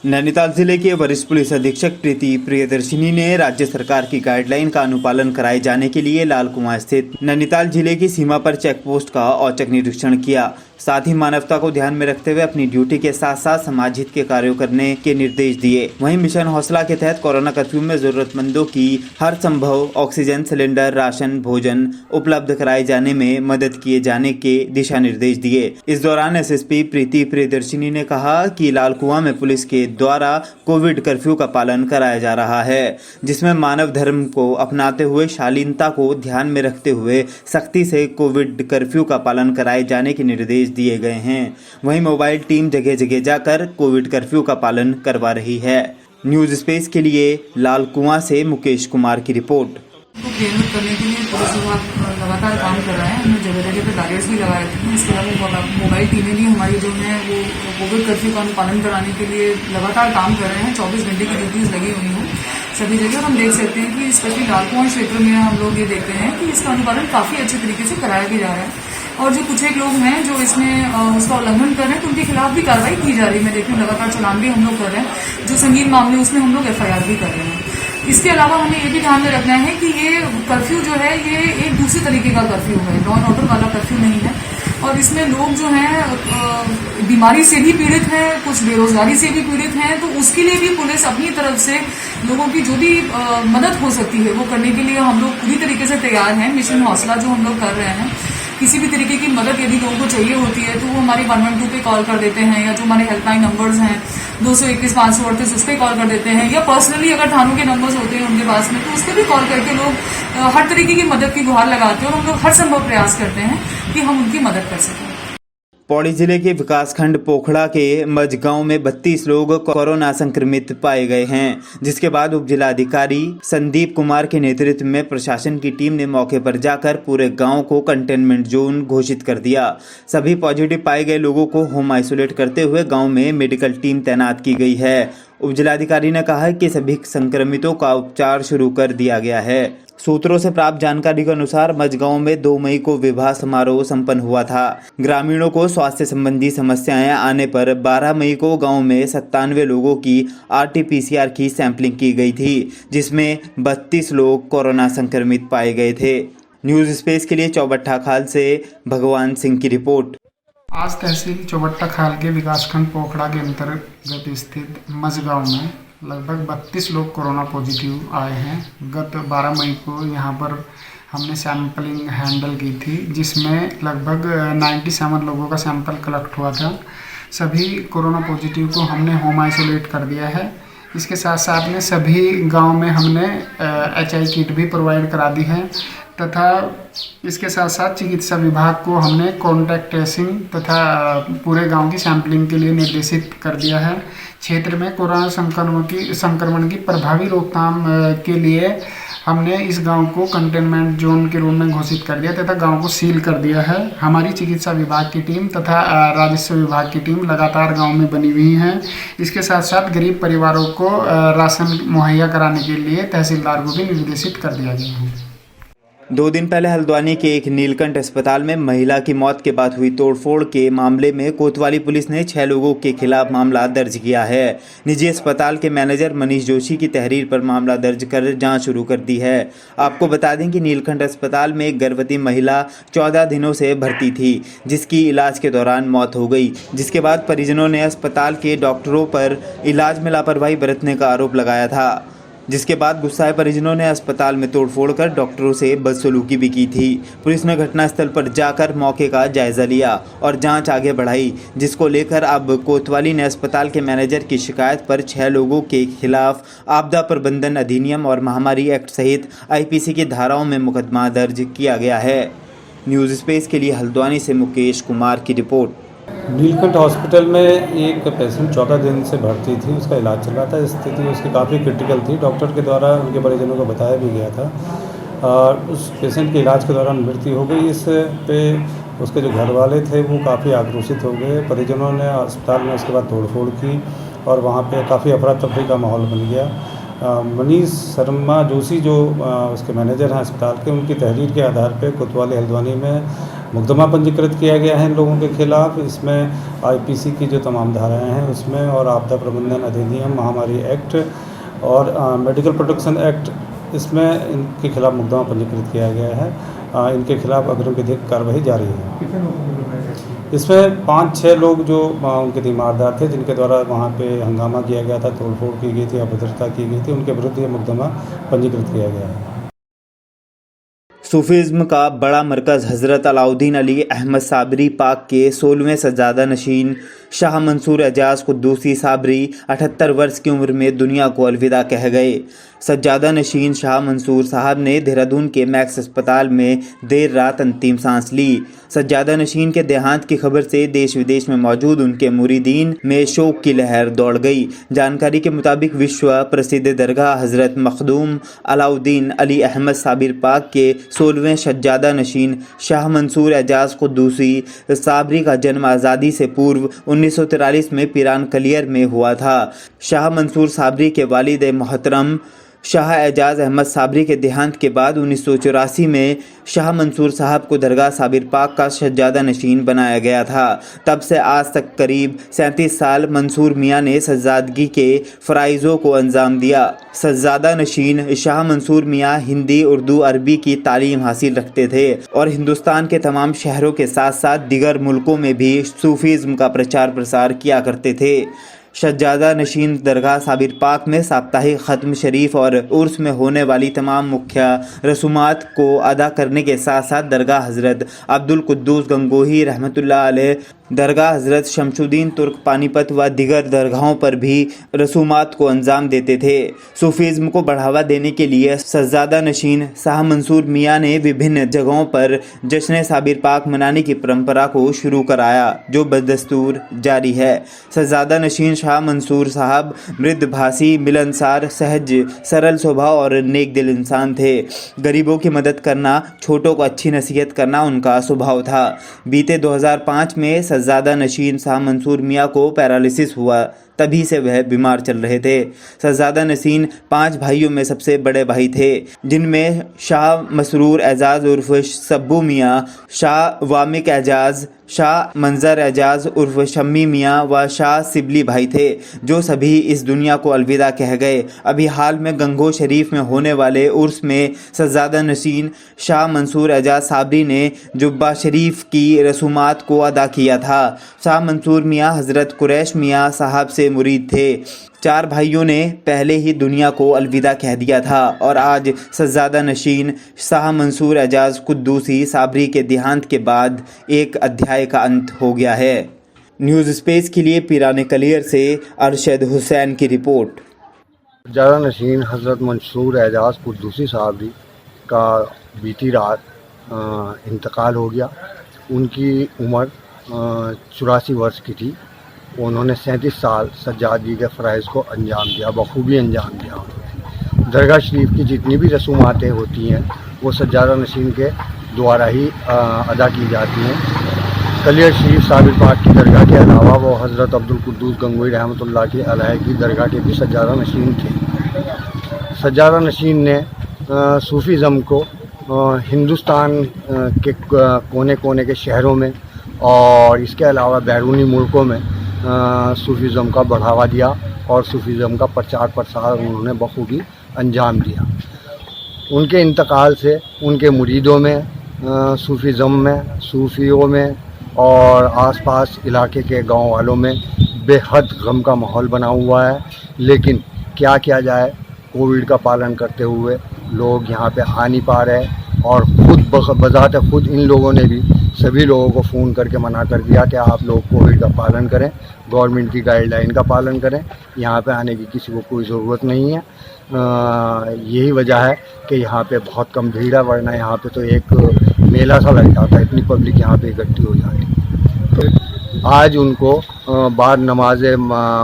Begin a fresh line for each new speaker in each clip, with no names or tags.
नैनीताल जिले के वरिष्ठ पुलिस अधीक्षक प्रीति प्रियदर्शिनी ने राज्य सरकार की गाइडलाइन का अनुपालन कराए जाने के लिए लाल कुआं स्थित नैनीताल जिले की सीमा पर चेक पोस्ट का औचक निरीक्षण किया। साथ ही मानवता को ध्यान में रखते हुए अपनी ड्यूटी के साथ साथ समाज हित के कार्यों करने के निर्देश दिए। वहीं मिशन हौसला के तहत कोरोना कर्फ्यू में जरूरतमंदों की हर संभव ऑक्सीजन सिलेंडर, राशन, भोजन उपलब्ध कराए जाने में मदद किए जाने के दिशा निर्देश दिए। इस दौरान एसएसपी प्रीति प्रियदर्शिनी ने कहा कि लाल कुआं में पुलिस के द्वारा कोविड कर्फ्यू का पालन कराया जा रहा है, जिसमें मानव धर्म को अपनाते हुए शालीनता को ध्यान में रखते हुए सख्ती से कोविड कर्फ्यू का पालन कराए जाने के निर्देश दिए गए हैं। वहीं मोबाइल टीम जगह जगह जाकर कोविड कर्फ्यू का पालन करवा रही है। न्यूज स्पेस के लिए लाल कुआं से मुकेश कुमार की रिपोर्ट।
को प्रेरित करने के लिए पुलिस विभाग लगातार काम कर रहा है। हमने जगह जगह पे बैरियर्स भी लगाए थे। इसके अलावा मोबाइल टीमें भी हमारी जो है वो कोविड कर्फ्यू का अनुपालन कराने के लिए लगातार काम कर रहे हैं। 24 घंटे की ड्यूटीज लगी हुई हैं सभी जगह। हम देख सकते हैं कि स्पेशली लाल कुआं क्षेत्र में हम लोग ये देखते हैं कि इसका अनुपालन काफी अच्छे तरीके से कराया भी जा रहा है। और जो कुछ एक लोग हैं जो इसमें उसका उल्लंघन कर रहे हैं तो उनके खिलाफ भी कार्रवाई की जा रही है। मैं देख रही हूँ लगातार चालान भी हम लोग कर रहे हैं। जो संगीन मामले उसमें हम लोग FIR भी कर रहे हैं। इसके अलावा हमें ये भी ध्यान में रखना है कि ये कर्फ्यू जो है ये एक दूसरे तरीके का कर्फ्यू है, लॉ एंड ऑर्डर वाला कर्फ्यू नहीं है। और इसमें लोग जो हैं बीमारी से भी पीड़ित हैं, कुछ बेरोजगारी से भी पीड़ित हैं, तो उसके लिए भी पुलिस अपनी तरफ से लोगों की जो भी मदद हो सकती है वो करने के लिए हम लोग पूरी तरीके से तैयार हैं। मिशन हौसला जो हम लोग कर रहे हैं, किसी भी तरीके की मदद यदि लोगों को चाहिए होती है तो वो हमारी 112 पे कॉल कर देते हैं, या जो हमारे हेल्पलाइन नंबर्स हैं 221 538 उस पर कॉल कर देते हैं, या पर्सनली अगर थानों के नंबर्स होते हैं उनके पास में तो उस पर भी कॉल करके लोग हर तरीके की मदद की गुहार लगाते हैं। और हम लोग हर संभव प्रयास करते हैं कि हम उनकी मदद कर सकें।
पौड़ी जिले के विकासखंड पोखड़ा के मझगांव में 32 लोग कोरोना संक्रमित पाए गए हैं, जिसके बाद उप जिलाधिकारी संदीप कुमार के नेतृत्व में प्रशासन की टीम ने मौके पर जाकर पूरे गांव को कंटेनमेंट जोन घोषित कर दिया। सभी पॉजिटिव पाए गए लोगों को होम आइसोलेट करते हुए गांव में मेडिकल टीम तैनात की गई है। उप जिलाधिकारी ने कहा कि सभी संक्रमितों का उपचार शुरू कर दिया गया है। सूत्रों से प्राप्त जानकारी के अनुसार मझगांव में 2 मई को विवाह समारोह संपन्न हुआ था। ग्रामीणों को स्वास्थ्य संबंधी समस्याएं आने पर 12 मई को गांव में 97 लोगों की RT-PCR की सैंपलिंग की गई थी, जिसमें 32 लोग कोरोना संक्रमित पाए गए थे। न्यूज स्पेस के लिए चौबट्टा खाल से भगवान सिंह की रिपोर्ट।
आज तहसील चौबट्टा खाल के विकासखंड पोखड़ा के अंतर्गत स्थित मझगांव में लगभग 32 लोग कोरोना पॉजिटिव आए हैं। गत 12 मई को यहां पर हमने सैंपलिंग हैंडल की थी, जिसमें लगभग 97 लोगों का सैंपल कलेक्ट हुआ था। सभी कोरोना पॉजिटिव को हमने होम आइसोलेट कर दिया है। इसके साथ साथ में सभी गांव में हमने HI किट भी प्रोवाइड करा दी है, तथा इसके साथ साथ चिकित्सा विभाग को हमने कॉन्टैक्ट ट्रेसिंग तथा पूरे गांव की सैंपलिंग के लिए निर्देशित कर दिया है। क्षेत्र में कोरोना संक्रमण की प्रभावी रोकथाम के लिए हमने इस गांव को कंटेनमेंट जोन के रूप में घोषित कर दिया तथा गांव को सील कर दिया है। हमारी चिकित्सा विभाग की टीम तथा राजस्व विभाग की टीम लगातार गांव में बनी हुई है। इसके साथ साथ गरीब परिवारों को राशन मुहैया कराने के लिए तहसीलदार को भी निर्देशित कर दिया गया है।
2 दिन पहले हल्द्वानी के एक नीलकंठ अस्पताल में महिला की मौत के बाद हुई तोड़फोड़ के मामले में कोतवाली पुलिस ने 6 लोगों के खिलाफ मामला दर्ज किया है। निजी अस्पताल के मैनेजर मनीष जोशी की तहरीर पर मामला दर्ज कर जांच शुरू कर दी है। आपको बता दें कि नीलकंठ अस्पताल में एक गर्भवती महिला 14 दिनों से भर्ती थी, जिसकी इलाज के दौरान मौत हो गई, जिसके बाद परिजनों ने अस्पताल के डॉक्टरों पर इलाज में लापरवाही बरतने का आरोप लगाया था, जिसके बाद गुस्साए परिजनों ने अस्पताल में तोड़फोड़ कर डॉक्टरों से बदसलूकी भी की थी। पुलिस ने घटनास्थल पर जाकर मौके का जायजा लिया और जांच आगे बढ़ाई, जिसको लेकर अब कोतवाली ने अस्पताल के मैनेजर की शिकायत पर 6 लोगों के खिलाफ आपदा प्रबंधन अधिनियम और महामारी एक्ट सहित IPC की धाराओं में मुकदमा दर्ज किया गया है। न्यूज स्पेस के लिए हल्द्वानी से मुकेश कुमार की रिपोर्ट।
नीलकंठ हॉस्पिटल में एक पेशेंट 14 दिन से भर्ती थी, उसका इलाज चल रहा था। स्थिति उसकी काफ़ी क्रिटिकल थी। डॉक्टर के द्वारा उनके परिजनों को बताया भी गया था। उस पेशेंट के इलाज के दौरान मृत्यु हो गई। इस पे उसके जो घर वाले थे वो काफ़ी आक्रोशित हो गए। परिजनों ने अस्पताल में उसके बाद तोड़फोड़ की और वहाँ पे काफ़ी अफरा तफरी का माहौल बन गया। मनीष शर्मा जोशी जो उसके मैनेजर हैं अस्पताल के, उनकी तहरीर के आधार पे कोतवाली हल्द्वानी में मुकदमा पंजीकृत किया गया है इन लोगों के खिलाफ। इसमें आईपीसी की जो तमाम धाराएं हैं उसमें और आपदा प्रबंधन अधिनियम, महामारी एक्ट और मेडिकल प्रोटेक्शन एक्ट, इसमें इनके खिलाफ मुकदमा पंजीकृत किया गया है। इनके खिलाफ अग्रिम विधिक कार्रवाई जारी है। इसमें 5-6 लोग जो उनके तीमारदार थे, जिनके द्वारा वहाँ पे हंगामा किया गया था, तोड़फोड़ की गई थी, अभद्रता की गई थी, उनके विरुद्ध ये मुकदमा पंजीकृत किया गया है।
सूफीज़्म का बड़ा मरकज़ हज़रत अलाउद्दीन अली अहमद साबरी पाक के 16वें सज्जादा नशीन शाह मंसूर एजाज कुद्दूसी साबरी 78 वर्ष की उम्र में दुनिया को अलविदा कह गए। सज्जादा नशीन शाह मंसूर साहब ने देहरादून के मैक्स अस्पताल में देर रात अंतिम सांस ली। सज्जादा नशीन के देहांत की खबर से देश विदेश में मौजूद उनके मुरीदीन में शोक की लहर दौड़ गई। जानकारी के मुताबिक विश्व प्रसिद्ध दरगाह हज़रत मखदूम अलाउद्दीन अली अहमद साबिर पाक के 16वें सज्जादा नशीन शाह मंसूर एजाज कुद्दूसी साबरी का जन्म आज़ादी से पूर्व 1943 में पिरान कलियर में हुआ था। शाह मंसूर साबरी के वालिद मोहतरम शाह एजाज अहमद साबरी के देहांत के बाद 1984 में शाह मंसूर साहब को दरगाह साबिर पाक का सज्जादा नशीन बनाया गया था। तब से आज तक करीब 37 साल मंसूर मियाँ ने सज्जादगी के फ़राइज़ों को अंजाम दिया। सज्जादा नशीन शाह मंसूर मियाँ हिंदी, उर्दू, अरबी की तालीम हासिल रखते थे और हिंदुस्तान के तमाम शहरों के साथ साथ दीगर मुल्कों में भी सूफीज़्म का प्रचार प्रसार किया करते थे। सज्जादा नशीन दरगाह साबिर पाक में साप्ताहिक ख़त्म शरीफ और उर्स में होने वाली तमाम मुख्य रसूमात को अदा करने के साथ साथ दरगाह हज़रत अब्दुल कुद्दूस गंगोही रहमतुल्लाह अलैह, दरगाह हज़रत शमशुद्दीन तुर्क पानीपत व दीगर दरगाहों पर भी रसूमात को अंजाम देते थे। सूफीज़्म को बढ़ावा देने के लिए सज्जादा नशीन शाह मंसूर मियाँ ने विभिन्न जगहों पर जश्न साबिर पाक मनाने की परंपरा को शुरू कराया, जो बदस्तूर जारी है। सज्जादा नशीन शाह मंसूर साहब मृदभाषी, मिलनसार, सहज, सरल स्वभाव और नेक दिल इंसान थे। गरीबों की मदद करना, छोटों को अच्छी नसीहत करना उनका स्वभाव था। बीते 2005 में सज्जादा नशीन शाह मंसूर मियाँ को पैरालिसिस हुआ, तभी से वह बीमार चल रहे थे। सज्जादा नशीन 5 भाइयों में सबसे बड़े भाई थे, जिनमें शाह मसरूर एजाज उर्फ सब्बू मियाँ, शाह वामिक एजाज, शाह मंजर एजाज उर्फ शम्मी मियाँ व शाह सिबली भाई थे, जो सभी इस दुनिया को अलविदा कह गए। अभी हाल में गंगो शरीफ में होने वाले उर्स में सज्जादा नशीन शाह मंसूर एजाज साबरी ने जुब्बा शरीफ की रसूमात को अदा किया था। शाह मंसूर मियाँ हज़रत कुरैश मियाँ साहब से मुरीद थे। 4 भाइयों ने पहले ही दुनिया को अलविदा कह दिया था और आज सज्जादा नशीन शाह मंसूर एजाज कुद्दूसी साबरी के देहांत के बाद एक अध्याय का अंत हो गया है। न्यूज़ स्पेस के लिए पिराने कलियर से अरशद हुसैन की रिपोर्ट।
सज्जादा नशीन हज़रत मंसूर एजाज कुद्दूसी साबरी का बीती रात इंतकाल हो गया। उनकी उम्र 84 वर्ष की थी। उन्होंने 37 साल सज्जादगी के फ़राइज़ को अंजाम दिया, बखूबी अंजाम दिया। दरगाह शरीफ की जितनी भी रसूमातें होती हैं वो सज्जादा नशीन के द्वारा ही अदा की जाती हैं। कलियर शरीफ साबिर पाक की दरगाह के अलावा वो हज़रत अब्दुल कुद्दूस गंगोही रहमतुल्लाह अलैह की दरगाह के भी सज्जादा नशीन थे। सज्जादा नशीन ने सूफ़ीज़्म को हिंदुस्तान के कोने कोने के शहरों में और इसके अलावा बैरूनी मुल्कों में सूफीज़्म का बढ़ावा दिया और सूफीज़्म का प्रचार प्रसार उन्होंने बखूबी अंजाम दिया। उनके इंतकाल से उनके मुरीदों में, सूफीज़्म में, सूफियों में और आसपास इलाके के गांव वालों में बेहद गम का माहौल बना हुआ है। लेकिन क्या किया जाए, कोविड का पालन करते हुए लोग यहाँ पे आ नहीं पा रहे और ख़ुद बज़ात खुद इन लोगों ने भी सभी लोगों को फ़ोन करके मना कर दिया कि आप लोग कोविड का पालन करें, गवर्नमेंट की गाइडलाइन का पालन करें, यहाँ पे आने की किसी को कोई ज़रूरत नहीं है। यही वजह है कि यहाँ पे बहुत कम भीड़ है, वरना यहाँ पे तो एक मेला सा लग जाता है, इतनी पब्लिक यहाँ पे इकट्ठी हो जाती है। तो आज उनको बाद नमाज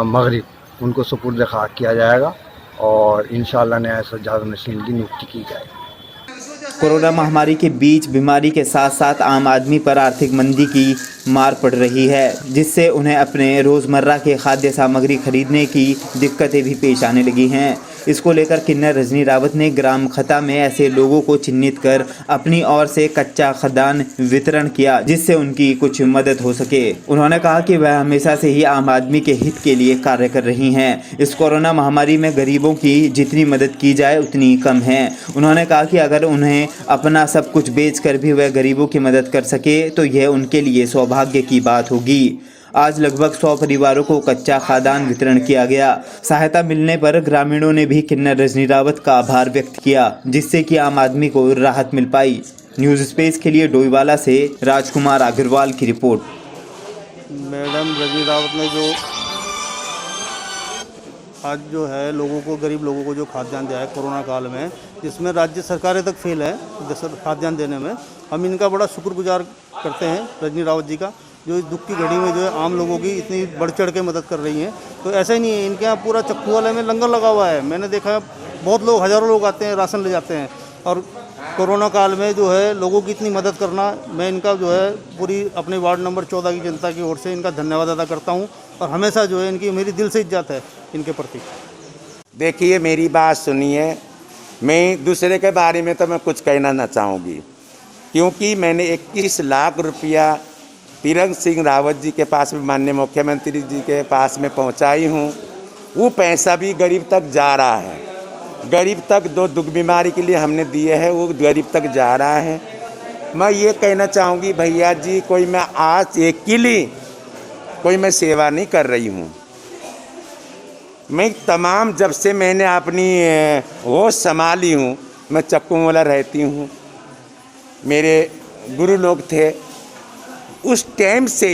मगरिब उनको सुपुर्द खाक किया जाएगा और इंशाअल्लाह नया सज्जादा नशीन की नियुक्ति की जाएगी।
कोरोना महामारी के बीच बीमारी के साथ साथ आम आदमी पर आर्थिक मंदी की मार पड़ रही है, जिससे उन्हें अपने रोज़मर्रा के खाद्य सामग्री खरीदने की दिक्कतें भी पेश आने लगी हैं। इसको लेकर किन्नर रजनी रावत ने ग्राम खता में ऐसे लोगों को चिन्हित कर अपनी ओर से कच्चा खाद्यान्न वितरण किया, जिससे उनकी कुछ मदद हो सके। उन्होंने कहा कि वह हमेशा से ही आम आदमी के हित के लिए कार्य कर रही हैं। इस कोरोना महामारी में गरीबों की जितनी मदद की जाए उतनी कम है। उन्होंने कहा कि अगर उन्हें अपना सब कुछ बेचकर भी वह गरीबों की मदद कर सके तो यह उनके लिए सौभाग्य की बात होगी। आज लगभग 100 परिवारों को कच्चा खाद्यान्न वितरण किया गया। सहायता मिलने पर ग्रामीणों ने भी किन्नर रजनी रावत का आभार व्यक्त किया, जिससे कि आम आदमी को राहत मिल पाई। न्यूज़ स्पेस के लिए डोईवाला से राजकुमार अग्रवाल की रिपोर्ट।
मैडम रजनी रावत ने जो आज जो है लोगों को, गरीब लोगों को जो खाद्यान्न दिया है कोरोना काल में, जिसमें राज्य सरकारें तक फेल है खाद्यान्न देने में, हम इनका बड़ा शुक्रगुजार करते हैं रजनी रावत जी का, जो इस दुख की घड़ी में जो है आम लोगों की इतनी बढ़ चढ़ के मदद कर रही हैं। तो ऐसा ही नहीं है, इनके यहाँ पूरा चक्कू वाले में लंगर लगा हुआ है। मैंने देखा है बहुत लोग, हज़ारों लोग आते हैं, राशन ले जाते हैं। और कोरोना काल में जो है लोगों की इतनी मदद करना, मैं इनका जो है पूरी अपने वार्ड नंबर 14 की जनता की ओर से इनका धन्यवाद अदा करता हूँ। और हमेशा जो है इनकी मेरी दिल से इज्जत है इनके प्रति।
देखिए, मेरी बात सुनिए, मैं दूसरे के बारे में तो मैं कुछ कहना ना चाहूँगी, क्योंकि मैंने 21 लाख रुपया तीरथ सिंह रावत जी के पास में, माननीय मुख्यमंत्री जी के पास में पहुंचाई हूं। वो पैसा भी गरीब तक जा रहा है। गरीब तक दो दुख बीमारी के लिए हमने दिए हैं, वो गरीब तक जा रहा है। मैं ये कहना चाहूँगी भैया जी, कोई मैं आज एक के लिए कोई मैं सेवा नहीं कर रही हूँ। मैं तमाम, जब से मैंने अपनी होश संभाली हूँ, मैं चक्कू वाला रहती हूँ। मेरे गुरु लोग थे उस टाइम से।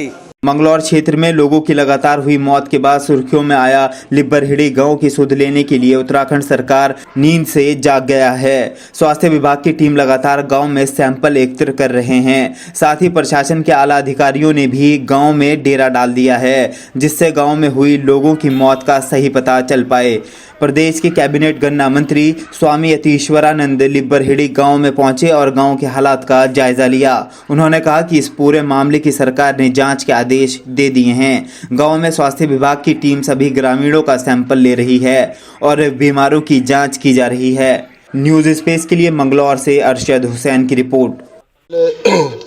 मंगलौर क्षेत्र में लोगों की लगातार हुई मौत के बाद सुर्खियों में आया लिब्बरहिड़ी गांव की सुध लेने के लिए उत्तराखंड सरकार नींद से जाग गया है। स्वास्थ्य विभाग की टीम लगातार गांव में सैंपल एकत्र कर रहे हैं। साथ ही प्रशासन के आला अधिकारियों ने भी गांव में डेरा डाल दिया है, जिससे गांव में हुई लोगों की मौत का सही पता चल पाए। प्रदेश के कैबिनेट गन्ना मंत्री स्वामी यतीश्वरानंद लिब्बरहिड़ी गांव में पहुंचे और गांव के हालात का जायजा लिया। उन्होंने कहा कि इस पूरे मामले की सरकार ने जांच के आदेश दे दिए हैं। गांव में स्वास्थ्य विभाग की टीम सभी ग्रामीणों का सैंपल ले रही है और बीमारों की जांच की जा रही है। न्यूज़ स्पेस के लिए मंगलौर से अरशद हुसैन की रिपोर्ट।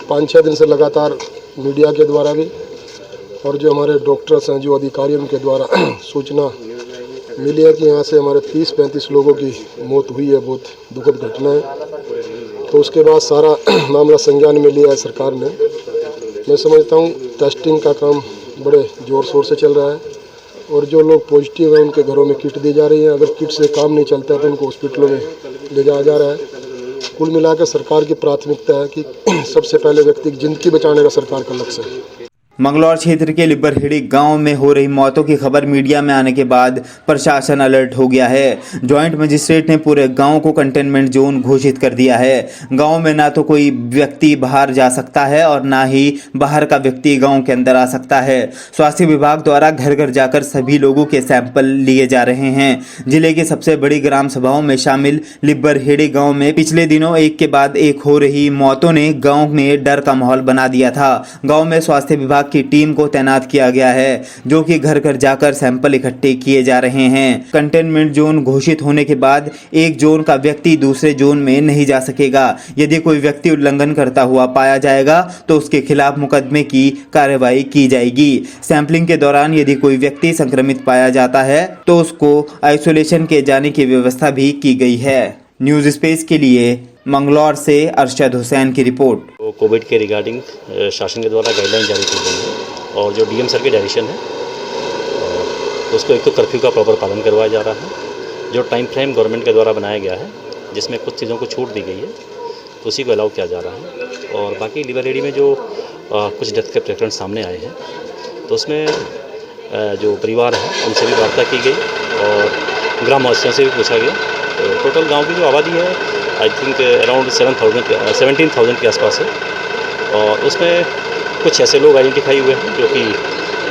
5-6 दिन से लगातार मीडिया के द्वारा भी और जो हमारे डॉक्टर्स हैं, जो अधिकारियों के द्वारा सूचना मिली है कि यहाँ से हमारे 30-35 लोगों की मौत हुई है। बहुत दुखद घटना है। तो उसके बाद सारा मामला संज्ञान में लिया है सरकार ने। मैं समझता हूँ टेस्टिंग का काम बड़े ज़ोर शोर से चल रहा है और जो लोग पॉजिटिव हैं उनके घरों में किट दी जा रही है। अगर किट से काम नहीं चलता है तो उनको हॉस्पिटलों में ले जाया जा रहा है। कुल मिलाकर सरकार की प्राथमिकता है कि सबसे पहले व्यक्ति की जिंदगी बचाने का सरकार का लक्ष्य है।
मंगलौर क्षेत्र के लिब्बरहिड़ी गांव में हो रही मौतों की खबर मीडिया में आने के बाद प्रशासन अलर्ट हो गया है। जॉइंट मजिस्ट्रेट ने पूरे गांव को कंटेनमेंट जोन घोषित कर दिया है। गांव में ना तो कोई व्यक्ति बाहर जा सकता है और ना ही बाहर का व्यक्ति गांव के अंदर आ सकता है। स्वास्थ्य विभाग द्वारा घर घर जाकर सभी लोगों के सैंपल लिए जा रहे हैं। जिले की सबसे बड़ी ग्राम सभाओं में शामिल लिब्बरहिड़ी गाँव में पिछले दिनों एक के बाद एक हो रही मौतों ने गाँव में डर का माहौल बना दिया था। गाँव में स्वास्थ्य विभाग की टीम को तैनात किया गया है, जो कि घर घर जाकर सैंपल इकट्ठे किए जा रहे हैं। कंटेनमेंट जोन घोषित होने के बाद एक जोन का व्यक्ति दूसरे जोन में नहीं जा सकेगा। यदि कोई व्यक्ति उल्लंघन करता हुआ पाया जाएगा तो उसके खिलाफ मुकदमे की कार्रवाई की जाएगी। सैंपलिंग के दौरान यदि कोई व्यक्ति संक्रमित पाया जाता है तो उसको आइसोलेशन के जाने की व्यवस्था भी की गई है। न्यूज़ स्पेस के लिए मंगलौर से अरशद हुसैन की रिपोर्ट।
तो कोविड के रिगार्डिंग शासन के द्वारा गाइडलाइन जारी की गई है और जो डीएम सर की डायरेक्शन है तो उसको एक तो कर्फ्यू का प्रॉपर पालन करवाया जा रहा है। जो टाइम फ्रेम गवर्नमेंट के द्वारा बनाया गया है जिसमें कुछ चीज़ों को छूट दी गई है तो उसी को अलाउ किया जा रहा है। और बाकी लिब्बरहिड़ी में जो कुछ डेथ के प्रकरण सामने आए हैं तो उसमें जो परिवार है उनसे भी वार्ता की गई और ग्रामवासियों से भी पूछा गया। तो टोटल गाँव की जो आबादी है आई थिंक अराउंड 17,000 के आसपास है और उसमें कुछ ऐसे लोग आइडेंटिफाई हुए हैं जो कि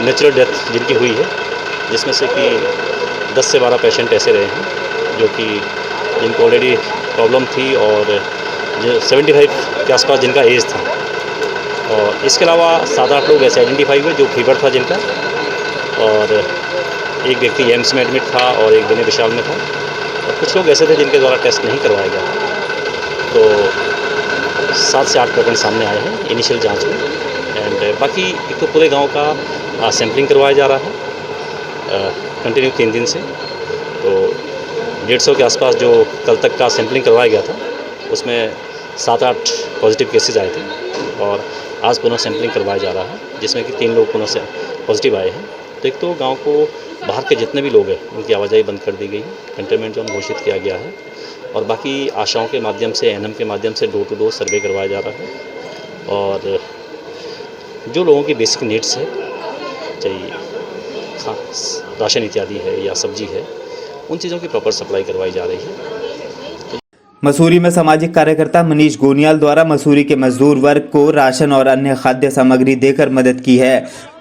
नेचुरल डेथ जिनकी हुई है, जिसमें से कि 10 से 12 पेशेंट ऐसे रहे हैं जो कि जिनको ऑलरेडी प्रॉब्लम थी और जो 75 के आसपास जिनका एज था। और इसके अलावा 7-8 लोग ऐसे आइडेंटिफाई हुए जो फीवर था जिनका, और एक व्यक्ति एम्स में एडमिट था और एक विनय विशाल में था और कुछ लोग ऐसे थे जिनके द्वारा टेस्ट नहीं करवाया गया था, तो 7 से 8 प्रकरण सामने आए हैं इनिशियल जांच में। एंड बाकी एक तो पूरे गांव का सैंपलिंग करवाया जा रहा है कंटिन्यू 3 दिन से। तो 150 के आसपास जो कल तक का सैंपलिंग करवाया गया था उसमें 7-8 पॉजिटिव केसेस आए थे और आज पुनः सैंपलिंग करवाया जा रहा है, जिसमें कि 3 लोग पुनः से पॉजिटिव आए हैं। तो एक तो गांव को बाहर के जितने भी लोग हैं उनकी आवाजाही बंद कर दी गई है, कंटेनमेंट जोन घोषित किया गया है और बाकी आशाओं के माध्यम से एनएम के माध्यम से डोर टू डोर सर्वे करवाया जा रहा है और जो लोगों की बेसिक नीड्स है, चाहे राशन इत्यादि है या सब्जी है, उन चीज़ों की प्रॉपर सप्लाई करवाई जा रही है।
मसूरी में सामाजिक कार्यकर्ता मनीष गोनियाल द्वारा मसूरी के मजदूर वर्ग को राशन और अन्य खाद्य सामग्री देकर मदद की है।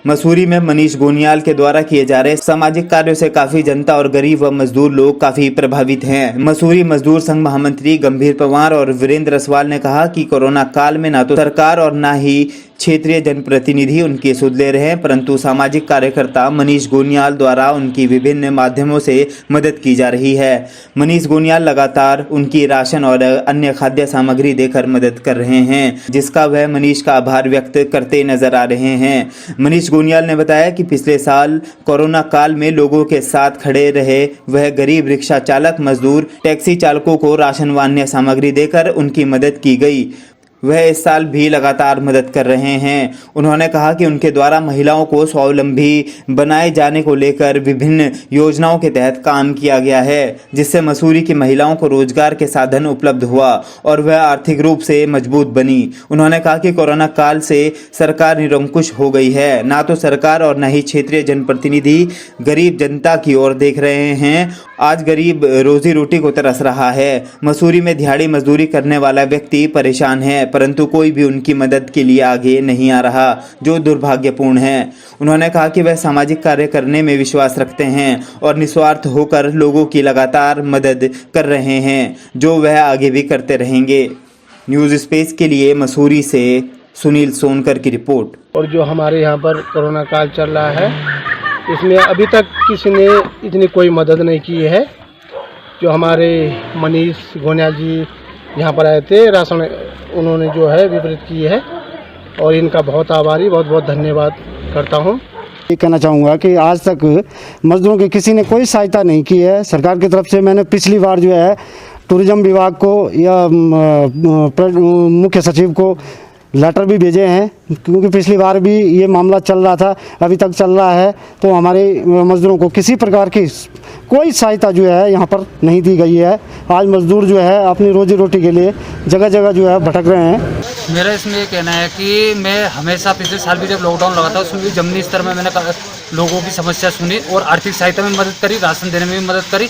मसूरी में मनीष गोनियाल के द्वारा किए जा रहे सामाजिक कार्यों से काफी जनता और गरीब व मजदूर लोग काफी प्रभावित हैं। मसूरी मजदूर संघ महामंत्री गंभीर पवार और वीरेंद्र रसवाल ने कहा कि कोरोना काल में ना तो सरकार और ना ही क्षेत्रीय जनप्रतिनिधि उनकी सुध ले रहे हैं, परंतु सामाजिक कार्यकर्ता मनीष गोनियाल द्वारा उनकी विभिन्न माध्यमों से मदद की जा रही है। मनीष गोनियाल लगातार उनकी राशन और अन्य खाद्य सामग्री देकर मदद कर रहे हैं, जिसका वह मनीष का आभार व्यक्त करते नजर आ रहे हैं। मनीष गोनियाल ने बताया कि पिछले साल कोरोना काल में लोगों के साथ खड़े रहे वह गरीब रिक्शा चालक, मजदूर, टैक्सी चालकों को राशन व अन्य सामग्री देकर उनकी मदद की गई। वह इस साल भी लगातार मदद कर रहे हैं। उन्होंने कहा कि उनके द्वारा महिलाओं को स्वावलंबी बनाए जाने को लेकर विभिन्न योजनाओं के तहत काम किया गया है, जिससे मसूरी की महिलाओं को रोजगार के साधन उपलब्ध हुआ और वह आर्थिक रूप से मजबूत बनी। उन्होंने कहा कि कोरोना काल से सरकार निरंकुश हो गई है, ना तो सरकार और न ही क्षेत्रीय जनप्रतिनिधि गरीब जनता की ओर देख रहे हैं। आज गरीब रोजी रोटी को तरस रहा है। मसूरी में दिहाड़ी मजदूरी करने वाला व्यक्ति परेशान है, परंतु कोई भी उनकी मदद के लिए आगे नहीं आ रहा, जो दुर्भाग्यपूर्ण है। उन्होंने कहा कि वह सामाजिक कार्य करने में विश्वास रखते हैं और निस्वार्थ होकर लोगों की लगातार मदद कर रहे हैं, जो वह आगे भी करते रहेंगे। न्यूज़ स्पेस के लिए मसूरी से सुनील सोनकर की रिपोर्ट।
और जो हमारे यहाँ पर कोरोना काल चल रहा है, इसमें अभी तक किसी ने इतनी कोई मदद नहीं की है। जो हमारे मनीष गोनियाल जी यहाँ पर आए थे, राशन उन्होंने जो है वितरित की है और इनका बहुत आभारी, बहुत बहुत धन्यवाद करता हूँ।
ये कहना चाहूँगा कि आज तक मजदूरों की किसी ने कोई सहायता नहीं की है सरकार की तरफ से। मैंने पिछली बार जो है टूरिज्म विभाग को या मुख्य सचिव को लेटर भी भेजे हैं, क्योंकि पिछली बार भी ये मामला चल रहा था, अभी तक चल रहा है। तो हमारे मजदूरों को किसी प्रकार की कोई सहायता जो है यहाँ पर नहीं दी गई है। आज मजदूर जो है अपनी रोजी रोटी के लिए जगह जगह जो है भटक रहे हैं।
मेरा इसमें ये कहना है कि मैं हमेशा पिछले साल भी जब लॉकडाउन लगा था उसमें भी जमीनी स्तर में मैंने लोगों की समस्या सुनी और आर्थिक सहायता में मदद करी, राशन देने में भी मदद करी।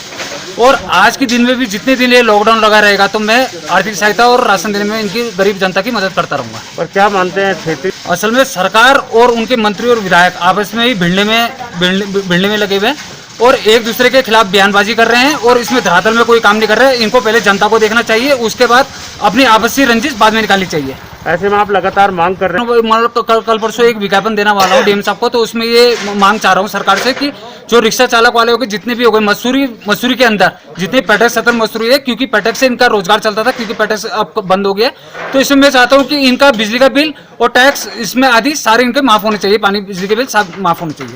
और आज के दिन में भी जितने दिन ये लॉकडाउन लगा रहेगा तो मैं आर्थिक सहायता और राशन देने में इनकी गरीब जनता की मदद करता रहूँगा।
और क्या मानते हैं खेती?
असल में सरकार और उनके मंत्री और विधायक आपस में ही भिड़ने में लगे हुए हैं और एक दूसरे के खिलाफ बयानबाजी कर रहे हैं और इसमें धरातल में कोई काम नहीं कर रहे हैं। इनको पहले जनता को देखना चाहिए, उसके बाद अपनी आपसी रंजिश बाद में निकालनी चाहिए।
ऐसे में आप लगातार मांग कर रहे हैं?
मतलब कल परसों एक विज्ञापन देने वाला हूँ डीएम साहब को, तो उसमें ये मांग चाह रहा हूँ सरकार से कि जो रिक्शा चालक वाले हो गए जितने भी हो गए मसूरी के अंदर जितने पैटेक्स सतन मसूरी है, क्योंकि पैटेक्स से इनका रोजगार चलता था, क्योंकि पैटेक्स अब बंद हो गया। तो इसमें मैं चाहता हूँ कि इनका बिजली का बिल और टैक्स इसमें आदि सारे इनके माफ होने चाहिए, पानी बिजली के बिल सब माफ होने चाहिए।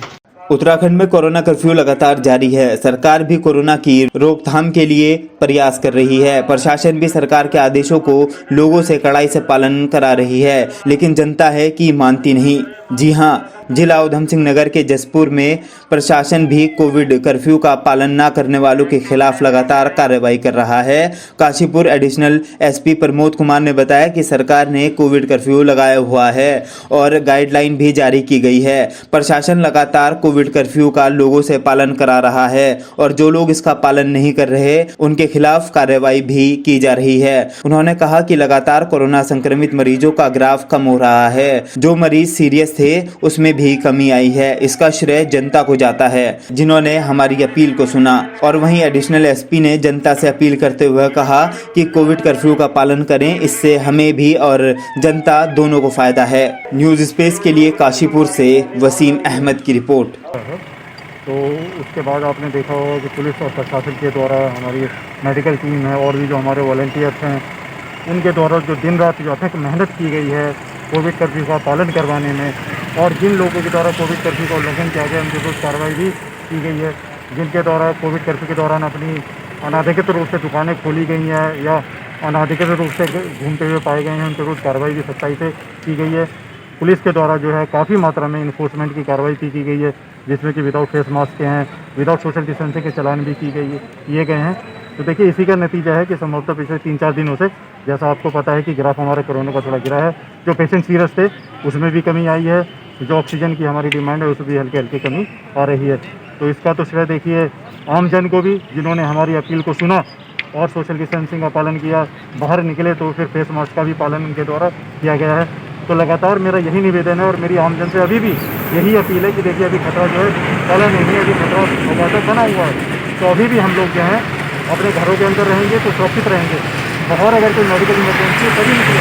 उत्तराखंड में कोरोना कर्फ्यू लगातार जारी है। सरकार भी कोरोना की रोकथाम के लिए प्रयास कर रही है। प्रशासन भी सरकार के आदेशों को लोगों से कड़ाई से पालन करा रही है, लेकिन जनता है कि मानती नहीं। जी हां, जिला उधम सिंह नगर के जसपुर में प्रशासन भी कोविड कर्फ्यू का पालन न करने वालों के खिलाफ लगातार कार्रवाई कर रहा है। काशीपुर एडिशनल एसपी प्रमोद कुमार ने बताया कि सरकार ने कोविड कर्फ्यू लगाया हुआ है और गाइडलाइन भी जारी की गई है। प्रशासन लगातार कोविड कर्फ्यू का लोगों से पालन करा रहा है और जो लोग इसका पालन नहीं कर रहे उनके खिलाफ कार्रवाई भी की जा रही है। उन्होंने कहा कि लगातार कोरोना संक्रमित मरीजों का ग्राफ कम हो रहा है। जो मरीज सीरियस थे उसमें भी कमी आई है। इसका श्रेय जनता को जाता है जिन्होंने हमारी अपील को सुना। और वहीं एडिशनल एसपी ने जनता से अपील करते हुए कहा कि कोविड कर्फ्यू का पालन करें, इससे हमें भी और जनता दोनों को फायदा है। न्यूज़ स्पेस के लिए काशीपुर से वसीम अहमद की रिपोर्ट।
तो उसके बाद आपने देखा होगा कि पुलिस और प्रशासन के द्वारा हमारी मेडिकल टीम है और भी जो हमारे वॉलंटियर्स हैं उनके द्वारा जो दिन रात जो अथक मेहनत की गई है कोविड कर्फ्यू का पालन करवाने में, और जिन लोगों के द्वारा कोविड कर्फ्यू का उल्लंघन किया गया उनके विरुद्ध कार्रवाई भी की गई है। जिनके द्वारा कोविड कर्फ्यू के दौरान अपनी अनाधिकृत रूप से दुकानें खोली गई हैं या अनाधिकृत रूप से घूमते हुए पाए गए हैं उनके विरुद्ध कार्रवाई भी सख्ताई से की गई है। पुलिस के द्वारा जो है काफ़ी मात्रा में इन्फोर्समेंट की कार्रवाई की गई है, जिसमें कि विदाउट फेस मास्क के हैं, विदाउट सोशल डिस्टेंसिंग के चालान भी किए गए हैं। तो देखिए इसी का नतीजा है कि संभवतः पिछले 3-4 दिनों से, जैसा आपको पता है कि ग्राफ हमारे कोरोना का थोड़ा गिरा है, जो पेशेंट सीरियस थे उसमें भी कमी आई है, जो ऑक्सीजन की हमारी डिमांड है उसमें भी हल्की हल्की कमी आ रही है। तो इसका तो श्रेय देखिए आम जन को भी, जिन्होंने हमारी अपील को सुना और सोशल डिस्टेंसिंग का पालन किया, बाहर निकले तो फिर फेस मास्क का भी पालन उनके द्वारा किया गया है। तो लगातार मेरा यही निवेदन है और मेरी आम जन से अभी भी यही अपील है कि देखिए अभी खतरा जो है पहले नहीं है, अभी खतरा लगातार बना हुआ है। तो अभी भी हम लोग जो हैं अपने घरों के अंदर रहेंगे तो सुरक्षित रहेंगे। बाहर अगर कोई मेडिकल इमरजेंसी तभी निकले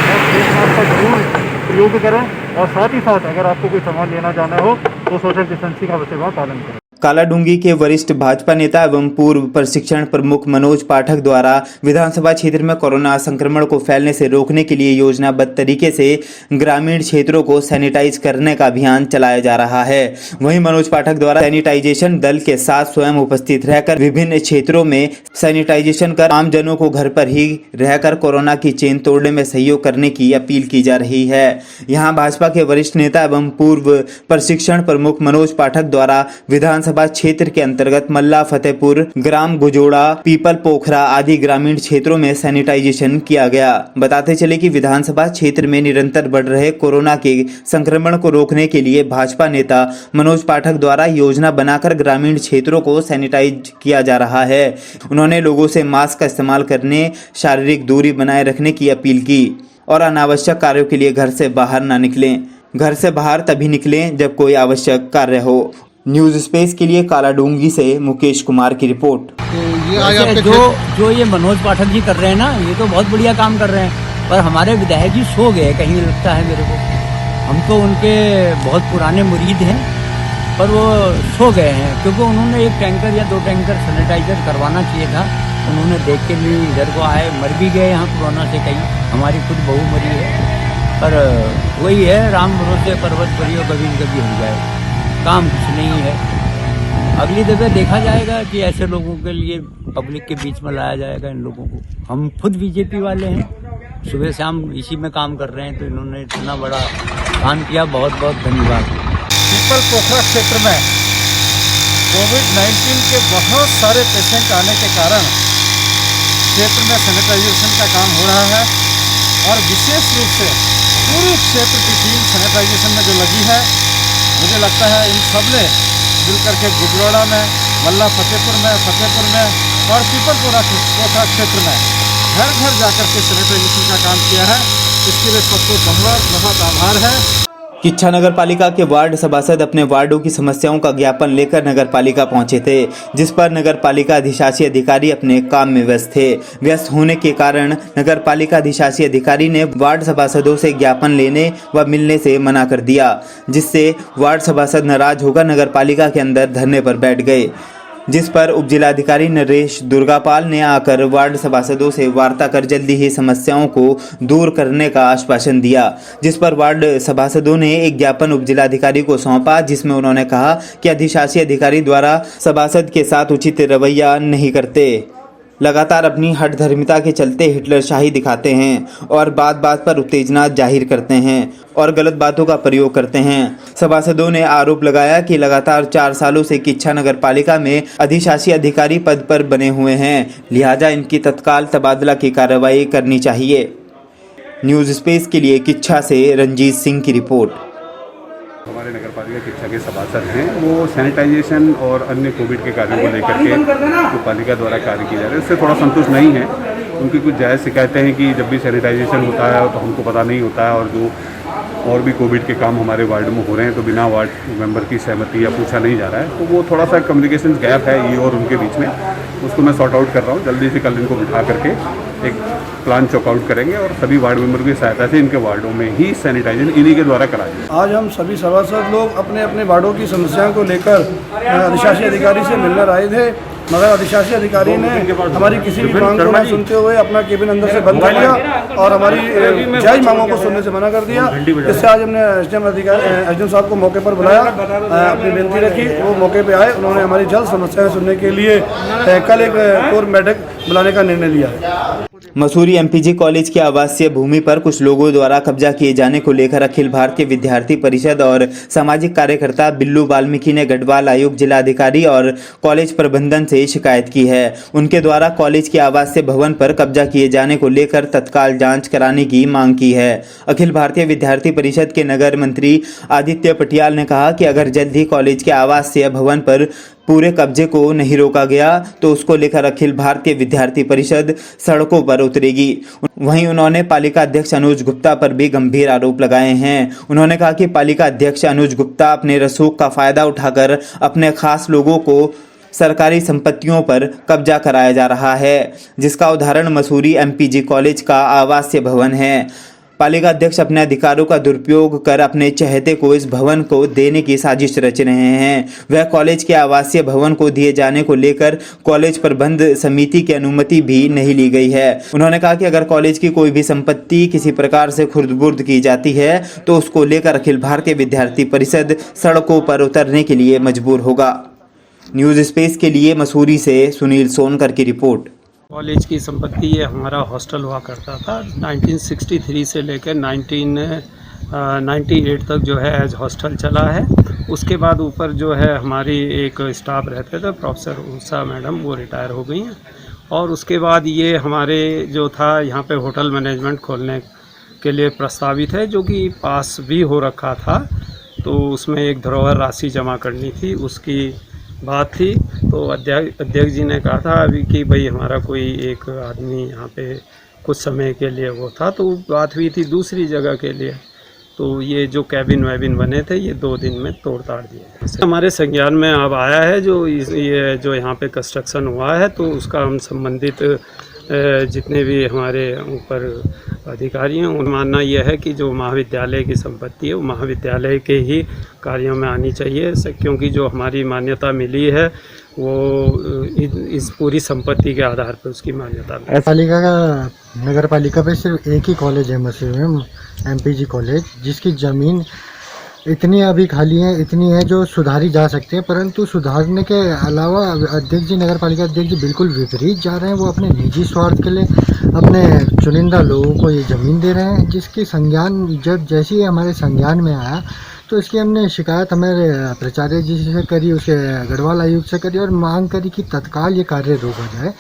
और फेस मास्क का जरूर प्रयोग करें, और साथ ही साथ अगर आपको कोई सामान लेना जाना हो तो सोशल डिस्टेंसिंग का सेवा पालन करें।
कालाडूंगी के वरिष्ठ भाजपा नेता एवं पूर्व प्रशिक्षण प्रमुख मनोज पाठक द्वारा विधानसभा क्षेत्र में कोरोना संक्रमण को फैलने से रोकने के लिए योजनाबद्ध तरीके से ग्रामीण क्षेत्रों को सैनिटाइज करने का अभियान चलाया जा रहा है। वहीं मनोज पाठक द्वारा सैनिटाइजेशन दल के साथ स्वयं उपस्थित रहकर विभिन्न क्षेत्रों में सैनिटाइजेशन कर आमजनों को घर पर ही रहकर कोरोना की चेन तोड़ने में सहयोग करने की अपील की जा रही है। यहाँ भाजपा के वरिष्ठ नेता एवं पूर्व प्रशिक्षण प्रमुख मनोज पाठक द्वारा विधानसभा क्षेत्र के अंतर्गत मल्ला फतेहपुर, ग्राम गुजोड़ा, पीपल पोखरा आदि ग्रामीण क्षेत्रों में सैनिटाइजेशन किया गया। बताते चले कि विधानसभा क्षेत्र में निरंतर बढ़ रहे कोरोना के संक्रमण को रोकने के लिए भाजपा नेता मनोज पाठक द्वारा योजना बनाकर ग्रामीण क्षेत्रों को सैनिटाइज किया जा रहा है। उन्होंने लोगों से मास्क का इस्तेमाल करने, शारीरिक दूरी बनाए रखने की अपील की और अनावश्यक कार्यों के लिए घर से बाहर न निकलें। घर से बाहर तभी निकलें जब कोई आवश्यक कार्य हो। न्यूज स्पेस के लिए कालाडूंगी से मुकेश कुमार की रिपोर्ट।
तो ये जो ये मनोज पाठक जी कर रहे हैं ना, ये तो बहुत बढ़िया काम कर रहे हैं, पर हमारे विधायक जी सो गए कहीं, लगता है मेरे को। हम तो उनके बहुत पुराने मुरीद हैं, पर वो सो गए हैं, क्योंकि उन्होंने 1 टैंकर या 2 टैंकर सैनिटाइजर करवाना चाहिए था। उन्होंने देख के भी इधर को आए, मर भी गए यहाँ कोरोना से कई, हमारी खुद बहू मरी है। पर वही है, राम भरोसे पर्वत परियो कभी न कभी हो जाए, काम कुछ नहीं है। अगली दफे देखा जाएगा कि ऐसे लोगों के लिए पब्लिक के बीच में लाया जाएगा इन लोगों को। हम खुद बीजेपी वाले हैं, सुबह शाम इसी में काम कर रहे हैं, तो इन्होंने इतना बड़ा काम किया, बहुत बहुत धन्यवाद।
पीपल पोखरा क्षेत्र में कोविड-19 के बहुत सारे पेशेंट आने के कारण क्षेत्र में सैनिटाइजेशन का काम हो रहा है, और विशेष रूप से पूरे क्षेत्र की टीम सैनिटाइजेशन में जो लगी है, मुझे लगता है इन सब ने मिलकर के गुजरोड़ा में, मल्ला फतेहपुर में और पीपल पोखरा क्षेत्र में घर घर जाकर के सैनिटाइजेशन का काम किया है। इसके लिए सबको बहुत बहुत आभार है।
किच्छा नगर पालिका के वार्ड सभासद अपने वार्डों की समस्याओं का ज्ञापन लेकर नगर पालिका पहुंचे थे, जिस पर नगर पालिका अधिशासी अधिकारी अपने काम में व्यस्त थे। व्यस्त होने के कारण नगर पालिका अधिशासी अधिकारी ने वार्ड सभासदों से ज्ञापन लेने व मिलने से मना कर दिया, जिससे वार्ड सभासद नाराज होकर नगर पालिका के अंदर धरने पर बैठ गए, जिस पर उपजिलाधिकारी नरेश दुर्गापाल ने आकर वार्ड सभासदों से वार्ता कर जल्दी ही समस्याओं को दूर करने का आश्वासन दिया, जिस पर वार्ड सभासदों ने एक ज्ञापन उपजिलाधिकारी को सौंपा, जिसमें उन्होंने कहा कि अधिशासी अधिकारी द्वारा सभासद के साथ उचित रवैया नहीं करते, लगातार अपनी हठधर्मिता के चलते हिटलरशाही दिखाते हैं और बात बात पर उत्तेजना जाहिर करते हैं और गलत बातों का प्रयोग करते हैं। सभासदों ने आरोप लगाया कि लगातार 4 सालों से किच्छा नगर पालिका में अधिशासी अधिकारी पद पर बने हुए हैं, लिहाजा इनकी तत्काल तबादला की कार्रवाई करनी चाहिए। न्यूज स्पेस के लिए किच्छा से रंजीत सिंह की रिपोर्ट।
हमारे नगर पालिका किच्छा के सभासद हैं, वो सैनिटाइजेशन और अन्य कोविड के कार्यों को लेकर के जो पालिका द्वारा कार्य किए जा रहे हैं उससे थोड़ा संतुष्ट नहीं है। उनकी कुछ जायज़ शिकायतें हैं कि जब भी सैनिटाइजेशन होता है तो हमको पता नहीं होता है, और जो और भी कोविड के काम हमारे वार्ड में हो रहे हैं तो बिना वार्ड मेंबर की सहमति या पूछा नहीं जा रहा है। तो वो थोड़ा सा कम्युनिकेशन गैप है ये और उनके बीच में, उसको मैं सॉर्ट आउट कर रहा हूँ। जल्दी से कल इनको बिठा करके एक प्लान चॉकआउट करेंगे और सभी वार्ड मेंबर की सहायता से इनके वार्डों में ही सैनिटाइजेशन इन्हीं के द्वारा कराएंगे।
आज हम सभी सभासद लोग अपने अपने वार्डों की समस्याओं को लेकर अधिशासी अधिकारी से मिलने आए थे, मगर अधिशासी अधिकारी ने हमारी किसी भी मांग को न सुनते हुए अपना केबिन अंदर से बंद कर दिया और हमारी जायज़ मांगों को सुनने से मना कर दिया। इससे आज हमने एसडीएम साहब को मौके पर बुलाया, अपनी बेनती रखी, वो मौके पे आए, उन्होंने हमारी जल्द समस्याएं सुनने के लिए कल एक कोर बैठक बुलाने का निर्णय लिया है।
मसूरी एमपीजी कॉलेज की आवासीय भूमि पर कुछ लोगों द्वारा कब्जा किए जाने को लेकर अखिल भारतीय विद्यार्थी परिषद और सामाजिक कार्यकर्ता बिल्लू वाल्मीकि ने गढ़वाल आयुक्त, जिलाधिकारी और कॉलेज प्रबंधन से शिकायत की है। उनके द्वारा कॉलेज के आवासीय भवन पर कब्जा किए जाने को लेकर तत्काल जांच कराने की मांग की है। अखिल भारतीय विद्यार्थी परिषद के नगर मंत्री आदित्य पटियाल ने कहा कि अगर जल्द ही कॉलेज के आवासीय भवन पर पूरे कब्जे को नहीं रोका गया तो उसको लेकर अखिल भारतीय विद्यार्थी परिषद सड़कों पर उतरेगी। वहीं उन्होंने पालिका अध्यक्ष अनुज गुप्ता पर भी गंभीर आरोप लगाए हैं। उन्होंने कहा कि पालिका अध्यक्ष अनुज गुप्ता अपने रसूख का फायदा उठाकर अपने खास लोगों को सरकारी संपत्तियों पर कब्जा कराया जा रहा है, जिसका उदाहरण मसूरी एमपीजी कॉलेज का आवासीय भवन है। पालिका अध्यक्ष अपने अधिकारों का दुरुपयोग कर अपने चहेते को इस भवन को देने की साजिश रच रहे हैं। वह कॉलेज के आवासीय भवन को दिए जाने को लेकर कॉलेज प्रबंध समिति की अनुमति भी नहीं ली गई है। उन्होंने कहा कि अगर कॉलेज की कोई भी संपत्ति किसी प्रकार से खुर्द-बुर्द की जाती है तो उसको लेकर अखिल भारतीय विद्यार्थी परिषद सड़कों पर उतरने के लिए मजबूर होगा। न्यूज़ स्पेस के लिए मसूरी से सुनील सोनकर की रिपोर्ट।
कॉलेज की संपत्ति ये हमारा हॉस्टल हुआ करता था। 1963 से लेकर 1998 तक जो है एज हॉस्टल चला है। उसके बाद ऊपर जो है हमारी एक स्टाफ रहते थे, प्रोफेसर उषा मैडम, वो रिटायर हो गई हैं। और उसके बाद ये हमारे जो था यहाँ पे होटल मैनेजमेंट खोलने के लिए प्रस्तावित है, जो कि पास भी हो रखा था। तो उसमें एक धरोहर राशि जमा करनी थी, उसकी बात थी। तो अध्यक्ष जी ने कहा था अभी कि भाई हमारा कोई एक आदमी यहाँ पे कुछ समय के लिए वो था, तो बात हुई थी दूसरी जगह के लिए। तो ये जो कैबिन वैबिन बने थे ये 2 दिन में तोड़ ताड़ दिए। हमारे संज्ञान में अब आया है ये जो यहाँ पे कंस्ट्रक्शन हुआ है, तो उसका हम संबंधित जितने भी हमारे ऊपर अधिकारी हैं उन मानना यह है कि जो महाविद्यालय की संपत्ति है वो महाविद्यालय के ही कार्यों में आनी चाहिए, क्योंकि जो हमारी मान्यता मिली है वो इस पूरी संपत्ति के आधार पर उसकी मान्यता मिली।
पालिका का नगर पालिका पे सिर्फ एक ही कॉलेज है मसूरी में, एमपीजी कॉलेज, जिसकी ज़मीन इतनी अभी खाली है, इतनी है जो सुधारी जा सकती है, परंतु सुधारने के अलावा अध्यक्ष जी, नगर पालिका अध्यक्ष जी बिल्कुल विपरीत जा रहे हैं। वो अपने निजी स्वार्थ के लिए अपने चुनिंदा लोगों को ये ज़मीन दे रहे हैं, जिसकी संज्ञान जैसे ही हमारे संज्ञान में आया तो इसकी हमने शिकायत हमारे प्राचार्य जी से करी, उसके गढ़वाल आयुक्त से करी और मांग करी कि तत्काल ये कार्य रोका जाए।